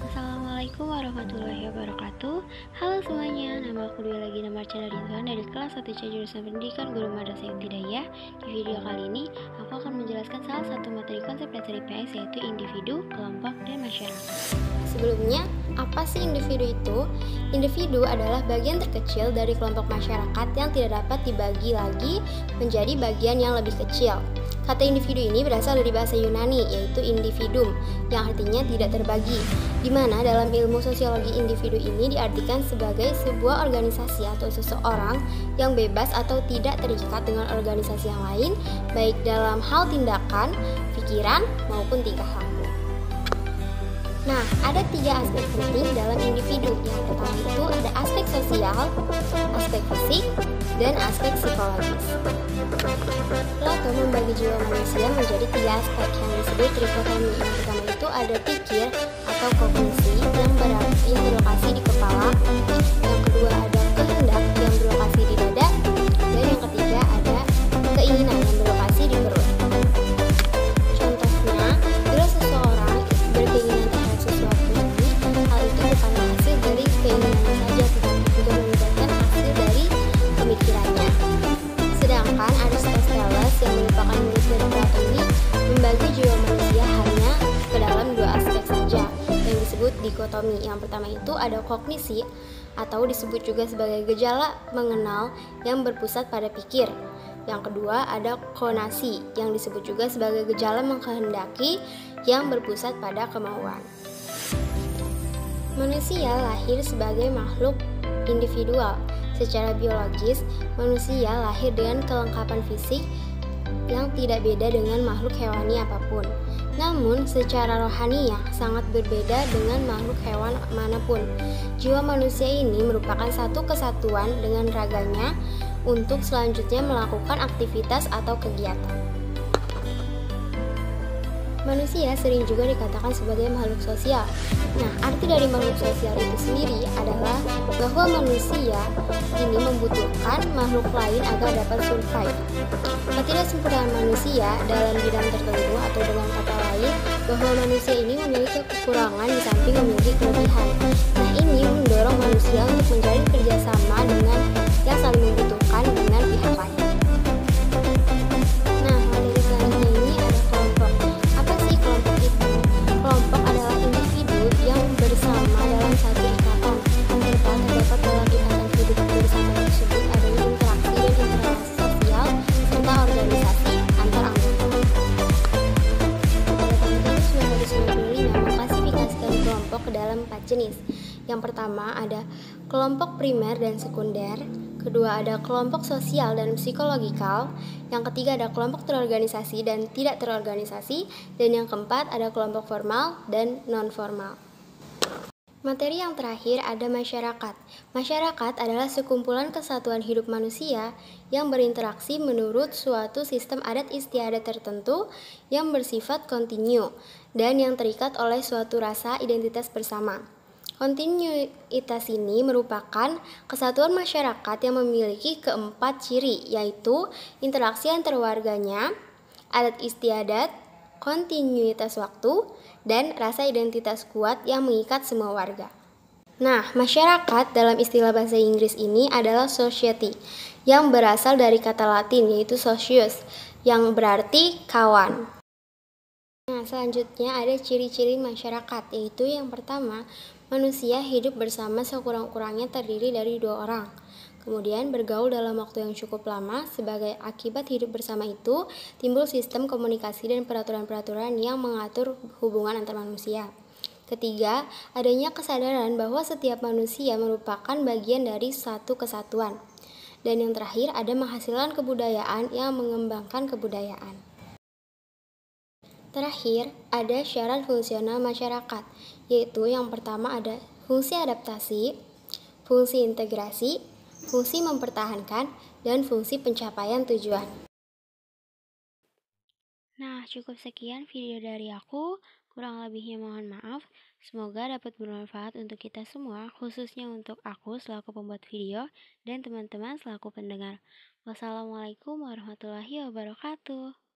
Assalamualaikum warahmatullahi wabarakatuh. Halo semuanya, nama aku Dwi lagi nama Chandra Ridwan dari kelas 1C jurusan Pendidikan Guru Madrasah Ibtidaiyah. Di video kali ini, aku akan menjelaskan salah satu materi konsep dasar IPS yaitu individu, kelompok, dan masyarakat. Sebelumnya, apa sih individu itu? Individu adalah bagian terkecil dari kelompok masyarakat yang tidak dapat dibagi lagi menjadi bagian yang lebih kecil. Kata individu ini berasal dari bahasa Yunani, yaitu individuum, yang artinya tidak terbagi, di mana dalam ilmu sosiologi individu ini diartikan sebagai sebuah organisasi atau seseorang yang bebas atau tidak terikat dengan organisasi yang lain, baik dalam hal tindakan, pikiran, maupun tingkah laku. Nah, ada 3 aspek penting dalam individu. Yang pertama itu ada aspek sosial, aspek fisik, dan aspek psikologis. Plato membagi jiwa manusia menjadi 3 aspek yang disebut trikotomi. Yang pertama itu ada pikir atau kognisi yang berlokasi di kepala. Yang kedua ada kehendak yang berlokasi di dada. Dan yang ketiga ada keinginan yang berlokasi di perut. Contohnya, bila seseorang berkeinginan terhadap sesuatu ini, hal itu bukanlah hasil dari keinginannya saja, tetapi juga melibatkan hasil dari pemikirannya. Sedangkan Aristoteles yang merupakan murid dari Plato ini membagi jiwa manusia hanya ke dalam 2 aspek saja yang disebut dikotomi. Yang pertama itu ada kognisi atau disebut juga sebagai gejala mengenal yang berpusat pada pikir. Yang kedua ada konasi yang disebut juga sebagai gejala mengkehendaki yang berpusat pada kemauan. Manusia lahir sebagai makhluk individual. Secara biologis, manusia lahir dengan kelengkapan fisik yang tidak beda dengan makhluk hewani apapun. Namun, secara rohaniah sangat berbeda dengan makhluk hewan manapun. Jiwa manusia ini merupakan satu kesatuan dengan raganya untuk selanjutnya melakukan aktivitas atau kegiatan. Manusia sering juga dikatakan sebagai makhluk sosial. Nah, arti dari makhluk sosial itu sendiri adalah bahwa manusia ini membutuhkan makhluk lain agar dapat survive. Ketidaksempurnaan manusia dalam bidang tertentu atau dengan kata lain, bahwa manusia ini memiliki kekurangan di samping memiliki kelebihan. Nah, ini mendorong manusia untuk menjalin kerjasama dengan yang saling membutuhkan dengan pihak lain. Nah, materi selanjutnya ini ada kelompok. Apa sih kelompok itu? Kelompok adalah individu yang bersama dalam satu ikatan. Serta terdapat dalam ikatan hidup bersama tersebut adanya interaksi dan interaksi sosial serta organisasi antar anggota. Pada tahun 1995 mengklasifikasikan kelompok ke dalam 4 jenis. Yang pertama ada kelompok primer dan sekunder. Kedua ada kelompok sosial dan psikologikal. Yang ketiga ada kelompok terorganisasi dan tidak terorganisasi. Dan yang keempat ada kelompok formal dan non-formal. Materi yang terakhir ada masyarakat. Masyarakat adalah sekumpulan kesatuan hidup manusia yang berinteraksi menurut suatu sistem adat istiadat tertentu yang bersifat kontinu dan yang terikat oleh suatu rasa identitas bersama. Kontinuitas ini merupakan kesatuan masyarakat yang memiliki keempat ciri, yaitu interaksi antar warganya, adat istiadat, kontinuitas waktu, dan rasa identitas kuat yang mengikat semua warga. Nah, masyarakat dalam istilah bahasa Inggris ini adalah society, yang berasal dari kata Latin yaitu socius, yang berarti kawan. Nah, selanjutnya ada ciri-ciri masyarakat, yaitu yang pertama, manusia hidup bersama sekurang-kurangnya terdiri dari 2 orang. Kemudian bergaul dalam waktu yang cukup lama. Sebagai akibat hidup bersama itu, timbul sistem komunikasi dan peraturan-peraturan yang mengatur hubungan antar manusia. Ketiga, adanya kesadaran bahwa setiap manusia merupakan bagian dari satu kesatuan. Dan yang terakhir, ada menghasilkan kebudayaan yang mengembangkan kebudayaan. Terakhir, ada syarat fungsional masyarakat, yaitu yang pertama ada fungsi adaptasi, fungsi integrasi, fungsi mempertahankan, dan fungsi pencapaian tujuan. Nah, cukup sekian video dari aku. Kurang lebihnya mohon maaf. Semoga dapat bermanfaat untuk kita semua, khususnya untuk aku selaku pembuat video dan teman-teman selaku pendengar. Wassalamualaikum warahmatullahi wabarakatuh.